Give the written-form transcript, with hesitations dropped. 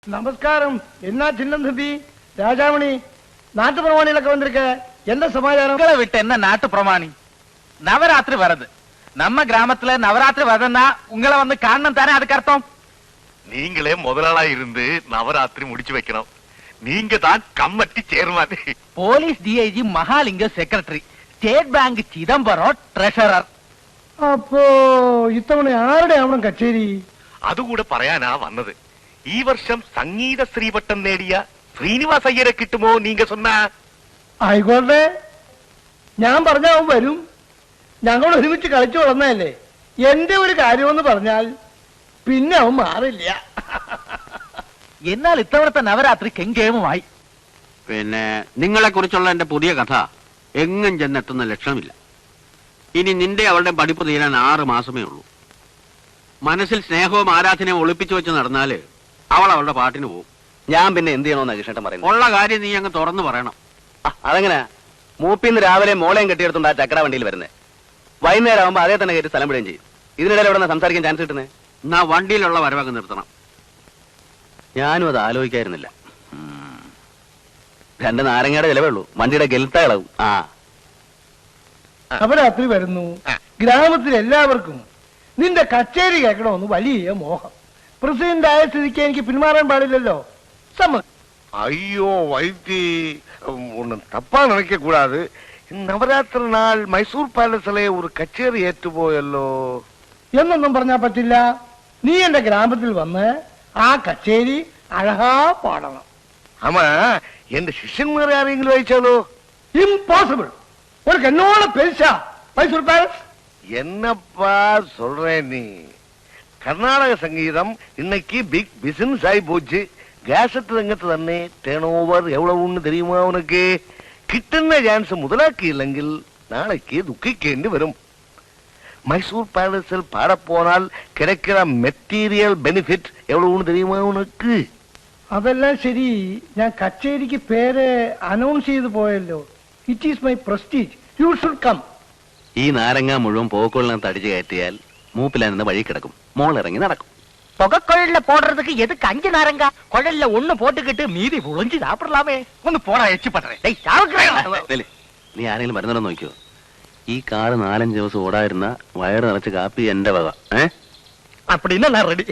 நமஸ்காரம். என்ன சின்னம் தம்பி ராஜாமணி, நாட்டு பிரமாணிகளൊക്കെ வந்திருக்க, என்ன சமாச்சாரம்? உங்களை விட்டு என்ன நாட்டு பிரமாணி? நவராத்திரி வருது. நம்ம கிராமத்துல நவராத்திரி வருதுன்னா உங்களை வந்து காரணம் தானே அதுக்கு அர்த்தம். நீங்களே முதலாளா இருந்து நவராத்திரி முடிச்சு வைக்கணும். நீங்க தான் committee chairman. Police DIG Mahalinga secretary, state bank Chidambaram treasurer. അപ്പോ ഇത്തവണ ആരുടെ ആവണം കച്ചേരി? അതുകൂടെ പറയാനാ വന്നത്. ഈ വർഷം സംഗീത ശ്രീവട്ടം നേടിയ ശ്രീനിവാസ് അയ്യരെ കിട്ടുമോ നീങ്ക சொன்னா? ആയിക്കോട്ടെ, ഞാൻ പറഞ്ഞ അവൻ വരും. ഞങ്ങൾ ഒരുമിച്ച് കളിച്ചു വളർന്നതല്ലേ. എന്റെ ഒരു കാര്യമെന്ന് പറഞ്ഞാൽ പിന്നെ അവൻ മാറില്ല. എന്നാൽ ഇത്തവണത്തെ നവരാത്രി കെങ്കേമമായി. പിന്നെ നിങ്ങളെ കുറിച്ചുള്ള എന്റെ പുതിയ കഥ എങ്ങും ചെന്നെത്തുന്ന ലക്ഷണമില്ല. ഇനി നിന്റെ അവളുടെ പഠിപ്പ് തീരാൻ 6 മാസമേ ഉള്ളൂ. മനസ്സിൽ സ്നേഹവും ആരാധനയും ഒളിപ്പിച്ചു വെച്ച് നടന്നാല് അവൾ അവളുടെ പാട്ടിന് പോകും. ഞാൻ പിന്നെ എന്ത് ചെയ്യണമെന്നാ കൃഷ്ണേട്ടൻ പറയുന്നത്? ഉള്ള കാര്യം നീ അങ്ങ് തുറന്നു പറയണം. അതെങ്ങനെ? മൂപ്പിന്ന് രാവിലെ മോളെയും കെട്ടിയെടുത്തോണ്ട് ആ ചക്ര വണ്ടിയിൽ വരുന്നത്. വൈകുന്നേരം ആവുമ്പോ അതേ തന്നെ കയറ്റി സ്ഥലം വിടുകയും ചെയ്യും. ഇതിനിടയിൽ എവിടെ സംസാരിക്കാൻ ചാൻസ് കിട്ടുന്നത്? എന്നാ വണ്ടിയിലുള്ള വരവങ്ങ് നിർത്തണം. ഞാനും അത് ആലോചിക്കായിരുന്നില്ല. 2 നാരങ്ങയുടെ ചിലവേ ഉള്ളൂ, വണ്ടിയുടെ ഗൽത്ത ഇളവും. നവരാത്രി വരുന്നു. ഗ്രാമത്തിൽ എല്ലാവർക്കും നിന്റെ കച്ചേരി കേൾക്കണമെന്ന് വലിയ മോഹം. പ്രസിഡന്റ് ആയ സ്ഥിതിക്ക് എനിക്ക് പിന്മാറാൻ പാടില്ലല്ലോ. ஐயோ வைத்தி, ஒன்னும் தப்பா நினைக்க கூடாது. நவராத்திரி நாள் மைசூர் பேலஸ்ல ஒரு கச்சேரி ஏற்று போയല്ലോ. എന്നൊന്നും പറഞ്ഞാ പറ്റില്ല. നീ എന്റെ ഗ്രാമത്തിൽ വന്ന് ആ കച്ചേരി അഴകാ പാടണം. ஆமா, என் சிஷ்யன்மார் யாரெങ്കിലും அழைச்சாலோ? ഇംപോസിബിൾ. ഒരു കണ്ണോള പെരിശാ മൈസൂർ പാലസ്. என்னப்பா சொல்றேன் நீ? கர்நாடக சங்கீதம் இன்னைக்கு பிக் பிசினஸ் ஆகி போச்சு. கேசட் ரங்கத்து തന്നെ ടേൺ ഓവർ എവ്വളവുന്ന് தெரியுமா உனக்கு? കിട്ടുന്ന ചാൻസ് മുതലാക്കി ഇല്ലെങ്കിൽ നാളേക്ക് ദുഃഖിക്കേണ്ടി വരും. மைசூர் பேலஸில் பாட போனால் கிடைக்கிற மெட்டீரியல் பெனிஃபிட் எவ்வளவுன்னு தெரியுமா உனக்கு? അതെല്ലാം ശരി. ഞാൻ കച്ചേരിക്ക് പേര് അനൗൺസ് ചെയ്തു പോയല്ലോ. It is my prestige. You should come. ഈ നാരങ്ങ മുഴുവൻ പോക്കുകളിനകത്ത് അടിച്ചു കയറ്റിയാൽ മൂപ്പിലാനെന്ന് വഴി കിടക്കും. മോളിറങ്ങി നടക്കും. புகைக்குழல்ல போடுறதுக்கு எதுக்கு 5 நாரங்க? குழல்ல 1 போட்டுக்கிட்டு மீதி புழிஞ்சு சாப்பிடலாமே. ഒന്ന് പോടാ എച്ചി പട്ടറേ. നീ ആരെങ്കിലും വരുന്നുണ്ടോ നോക്കിയോ? ഈ കാറ് 4-5 ദിവസം ഓടായിരുന്ന വയറ് നിറച്ച് കാപ്പി എന്റെ വക. அப்படின்னா நான் ரெடி.